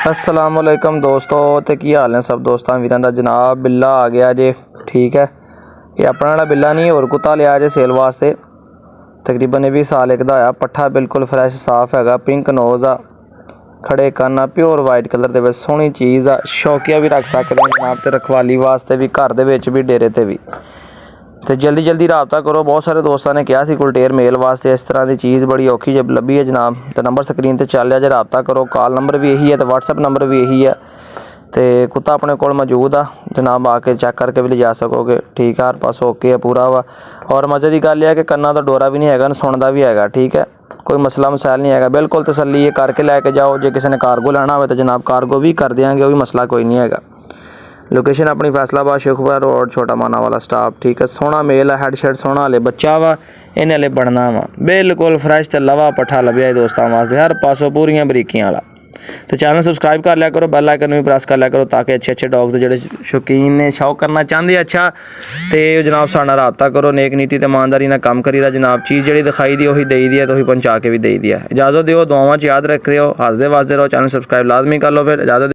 अस्सलाम वालेकुम दोस्तों, तो की हाल ने सब दोस्तों वीरां दा। जनाब बिल्ला आ गया जे, ठीक है। ये अपना वाला बिल्ला नहीं और कुत्ता लिया जे सेल वास्ते। तकरीबन ये भी साल एक दा होया। पट्ठा बिल्कुल फ्रैश साफ हैगा, पिंक नोज आ, खड़े कन्न आ, प्योर वाइट कलर दे विच सोहनी चीज़ आ। शौकिया भी रख सकते हैं जनाब, ते रखवाली वास्ते भी, घर दे विच भी, डेरे ते भी। तो जल्दी जल्दी रबता करो। बहुत सारे दोस्तों ने कहा कुलटेर मेल वास्ते इस तरह की चीज़ बड़ी औखी जब लभी है जनाब। तो नंबर स्क्रीन पर चल रहा जे, रबता करो। कॉल नंबर भी यही है, तो व्हाट्सअप नंबर भी यही है। तो कुत्ता अपने को मौजूद आ जनाब, आके चेक करके भी ले जा सकोगे, ठीक है। हर पास ओके है पूरा वा। और मज़े की गल है कि कन्ना तो डोरा भी नहीं है, सुनता भी है, ठीक है। कोई मसला मसाइल नहीं है, बिल्कुल तसल्ली ये करके लैके जाओ। जो किसी ने कार्गो लेना हो तो जनाब कार्गो भी कर देंगे, वो भी मसला कोई नहीं है। लोकेशन अपनी फैसलाबाद शेखुपुरा रोड, छोटा माना वाला स्टाफ, ठीक है। सोहना मेल है, हैड शेड सोहना हले बच्चा वा, इन्हें हले बढ़ना वा। बिल्कुल फ्रैश तो लवा पट्ठा लभ्या दोस्तों वास्ते, हर पासों पूरियां बरीकियां वाला। तो चैनल सबसक्राइब कर लिया करो, बेल आइकन भी प्रेस कर लिया करो, ताकि अच्छे अच्छे डॉग्स जो शौकीन ने शौक करना चाहते अच्छा तो जनाब साढ़े नाल रबता करो। नेक नीति तो ईमानदारी ना काम करी दा जनाब। चीज़ जी दिखाई दी उही दई दी है, तो उही पहुँचा के भी दई दी है। इजाज़त दो, दुआवां च याद रख रहे हो, हंसते वसदे रहो। चैनल सबसक्राइब लाजमी कर लो। फिर इजाज़त।